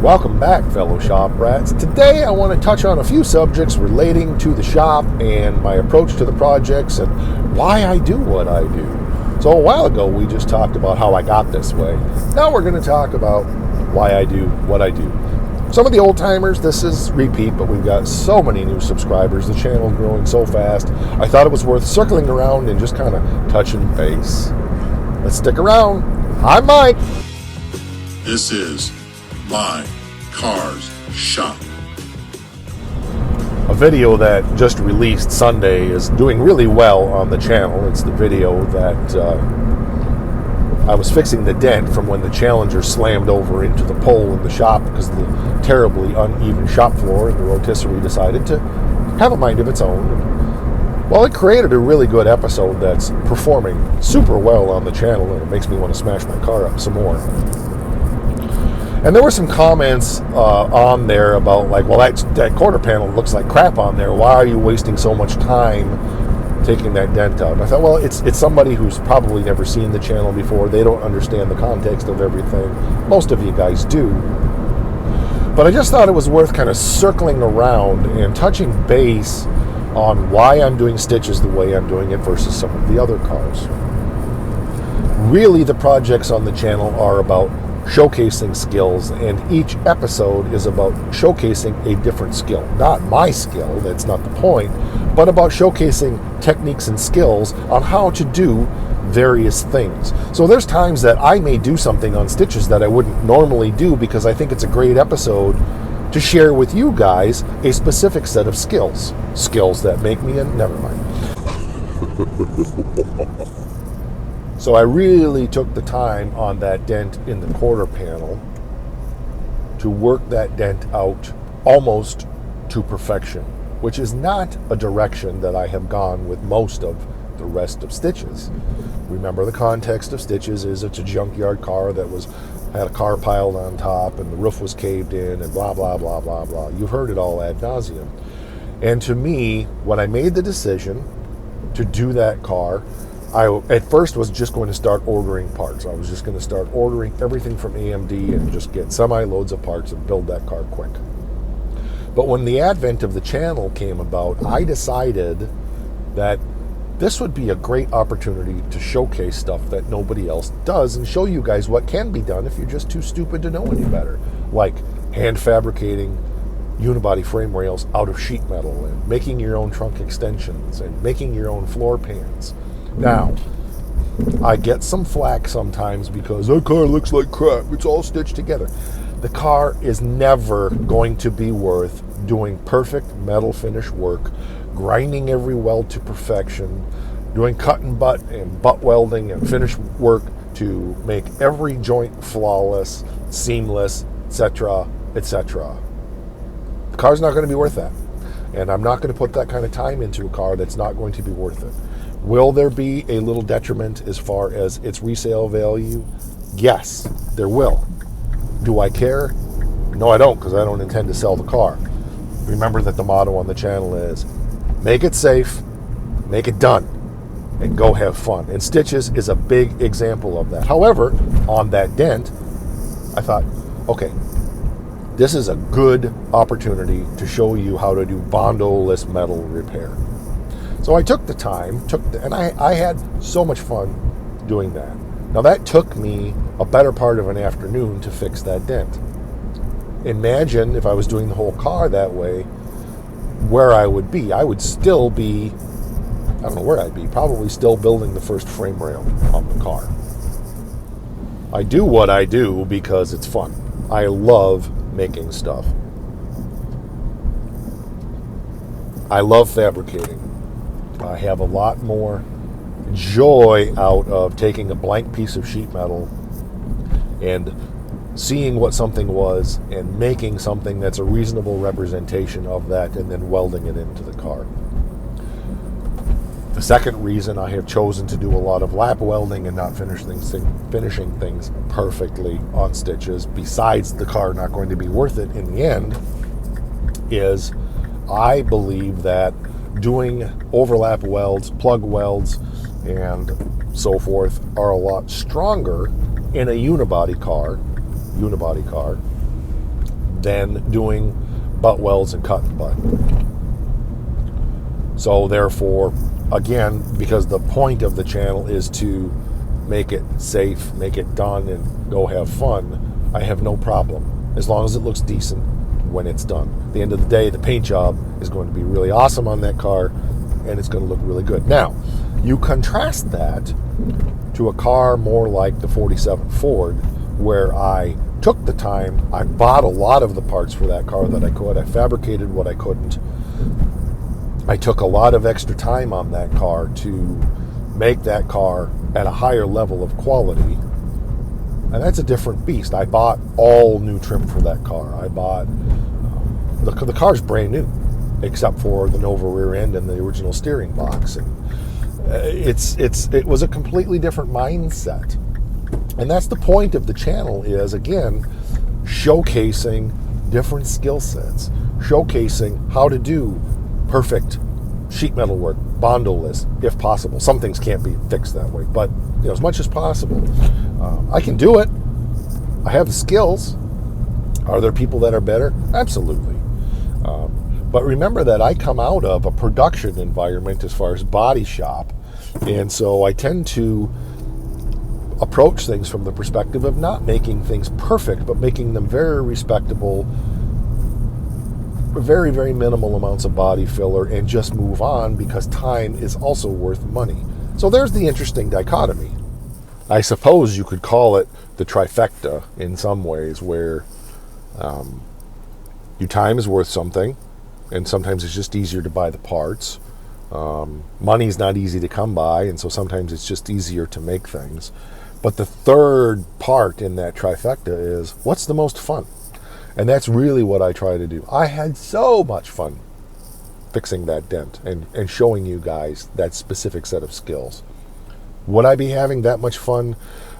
Welcome back, fellow shop rats. Today I want to touch on a few subjects relating to the shop and my approach to the projects and why I do what I do. So a while ago we just talked about how I got this way. Now we're going to talk about why I do what I do. Some of the old timers, this is repeat, but we've got so many new subscribers. The channel growing so fast. I thought it was worth circling around and just kind of touching base. Let's stick around. I'm Mike. This is My Cars Shop. A video that just released Sunday is doing really well on the channel. It's the video that I was fixing the dent from when the Challenger slammed over into the pole in the shop because of the terribly uneven shop floor, and the rotisserie decided to have a mind of its own. Well, it created a really good episode that's performing super well on the channel, and it makes me want to smash my car up some more. And there were some comments on there about like, well, that quarter panel looks like crap on there. Why are you wasting so much time taking that dent out? And I thought, well, it's somebody who's probably never seen the channel before. They don't understand the context of everything. Most of you guys do. But I just thought it was worth kind of circling around and touching base on why I'm doing stitches the way I'm doing it versus some of the other cars. Really, the projects on the channel are about showcasing skills, and each episode is about showcasing a different skill. Not my skill, that's not the point, but about showcasing techniques and skills on how to do various things. So there's times that I may do something on stitches that I wouldn't normally do because I think it's a great episode to share with you guys a specific set of skills. Skills that make me never mind. So I really took the time on that dent in the quarter panel to work that dent out almost to perfection, which is not a direction that I have gone with most of the rest of stitches. Remember, the context of stitches is it's a junkyard car that had a car piled on top and the roof was caved in and blah, blah, blah, blah, blah. You've heard it all ad nauseum. And to me, when I made the decision to do that car, I at first was just going to start ordering parts. I was just going to start ordering everything from AMD and just get semi-loads of parts and build that car quick. But when the advent of the channel came about, I decided that this would be a great opportunity to showcase stuff that nobody else does and show you guys what can be done if you're just too stupid to know any better. Like hand fabricating unibody frame rails out of sheet metal and making your own trunk extensions and making your own floor pans. Now, I get some flack sometimes because that car looks like crap. It's all stitched together. The car is never going to be worth doing perfect metal finish work, grinding every weld to perfection, doing cut and butt welding and finish work to make every joint flawless, seamless, etc., etc. The car's not going to be worth that. And I'm not going to put that kind of time into a car that's not going to be worth it. Will there be a little detriment as far as its resale value? Yes, there will. Do I care? No, I don't, because I don't intend to sell the car. Remember that the motto on the channel is, make it safe, make it done, and go have fun. And stitches is a big example of that. However, on that dent, I thought, okay, this is a good opportunity to show you how to do Bondo-less metal repair. So I took the time, and I had so much fun doing that. Now that took me a better part of an afternoon to fix that dent. Imagine if I was doing the whole car that way, where I would be. I would still be, I don't know where I'd be, probably still building the first frame rail on the car. I do what I do because it's fun. I love making stuff. I love fabricating. I have a lot more joy out of taking a blank piece of sheet metal and seeing what something was and making something that's a reasonable representation of that and then welding it into the car. The second reason I have chosen to do a lot of lap welding and not finishing things perfectly on stitches, besides the car not going to be worth it in the end, is I believe that doing overlap welds, plug welds, and so forth are a lot stronger in a unibody car than doing butt welds and cut butt. So therefore, again, because the point of the channel is to make it safe, make it done, and go have fun, I have no problem, as long as it looks decent when it's done. At the end of the day, the paint job is going to be really awesome on that car, and it's going to look really good. Now, you contrast that to a car more like the 47 Ford, where I took the time, I bought a lot of the parts for that car that I could, I fabricated what I couldn't. I took a lot of extra time on that car to make that car at a higher level of quality. And that's a different beast. I bought all new trim for that car. I bought, the car's brand new, except for the Nova rear end and the original steering box. And it was a completely different mindset. And that's the point of the channel, is, again, showcasing different skill sets, showcasing how to do perfect sheet metal work, bondoless, if possible. Some things can't be fixed that way, but as much as possible. I can do it. I have the skills. Are there people that are better? Absolutely. But remember that I come out of a production environment as far as body shop, and so I tend to approach things from the perspective of not making things perfect, but making them very respectable, very, very minimal amounts of body filler, and just move on, because time is also worth money. So there's the interesting dichotomy. I suppose you could call it the trifecta in some ways, where your time is worth something, and sometimes it's just easier to buy the parts. Money's not easy to come by, and so sometimes it's just easier to make things. But the third part in that trifecta is, what's the most fun? And that's really what I try to do. I had so much fun fixing that dent and showing you guys that specific set of skills. Would I be having that much fun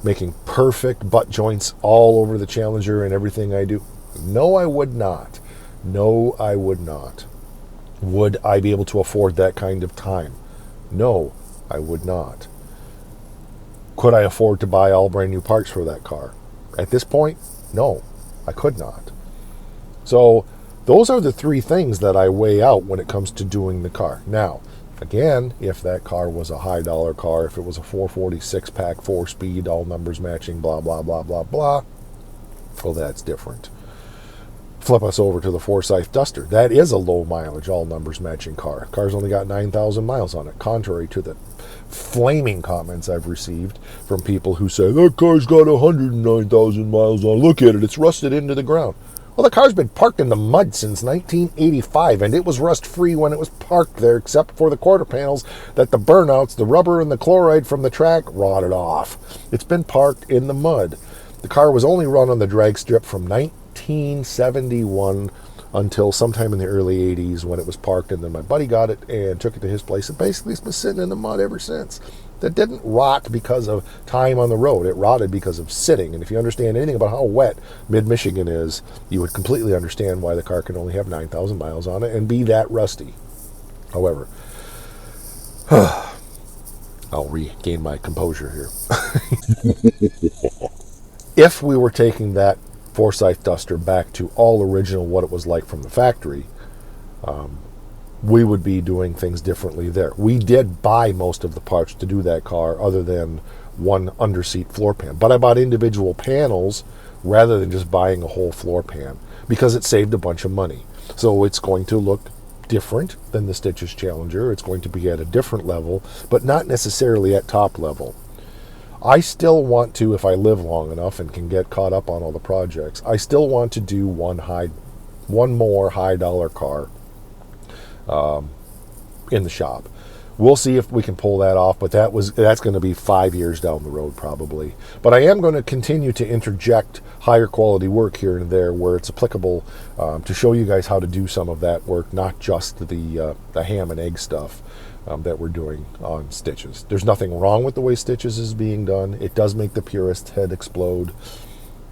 making perfect butt joints all over the Challenger and everything I do? No, I would not. No, I would not. Would I be able to afford that kind of time? No, I would not. Could I afford to buy all brand new parts for that car? At this point, no, I could not. So those are the three things that I weigh out when it comes to doing the car. Now, again, if that car was a high dollar car, if it was a 446 pack, 4-speed, all numbers matching, blah, blah, blah, blah, blah, well, that's different. Flip us over to the Forsyth Duster. That is a low mileage, all numbers matching car. Car's only got 9,000 miles on it, contrary to the flaming comments I've received from people who say, that car's got 109,000 miles on it. Look at it, it's rusted into the ground. Well, the car's been parked in the mud since 1985, and it was rust-free when it was parked there, except for the quarter panels that the burnouts, the rubber and the chloride from the track, rotted off. It's been parked in the mud. The car was only run on the drag strip from 1971 until sometime in the early 80s when it was parked, and then my buddy got it and took it to his place, and basically it's been sitting in the mud ever since. That didn't rot because of time on the road. It rotted because of sitting. And if you understand anything about how wet mid-Michigan is, you would completely understand why the car can only have 9,000 miles on it and be that rusty. However, I'll regain my composure here. If we were taking that Forsyth Duster back to all original what it was like from the factory, we would be doing things differently there. We did buy most of the parts to do that car, other than one underseat floor pan. But I bought individual panels rather than just buying a whole floor pan, because it saved a bunch of money. So it's going to look different than the Stitches Challenger. It's going to be at a different level, but not necessarily at top level. I still want to, if I live long enough and can get caught up on all the projects, I still want to do one more high dollar car in the shop. We'll see if we can pull that off, but that's going to be 5 years down the road probably. But I am going to continue to interject higher quality work here and there where it's applicable, to show you guys how to do some of that work, not just the ham and egg stuff that we're doing on Stitches. There's nothing wrong with the way Stitches is being done. It does make the purist head explode.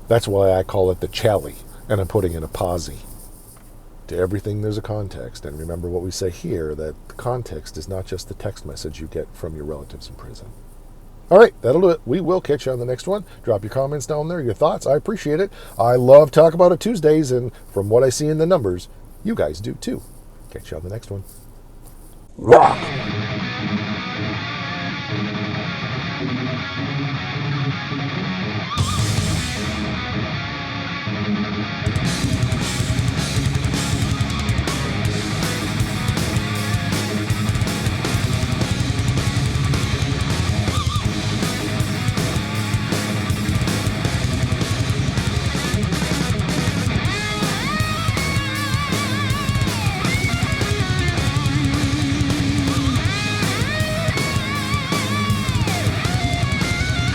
That's why I call it the Chally, and I'm putting in a posi. To everything there's a context, and remember what we say here, that the context is not just the text message you get from your relatives in prison. All right, that'll do it. We will catch you on the next one. Drop your comments down there, your thoughts. I appreciate it. I love Talk About It Tuesdays, and from what I see in the numbers, you guys do too. Catch you on the next one. Rock.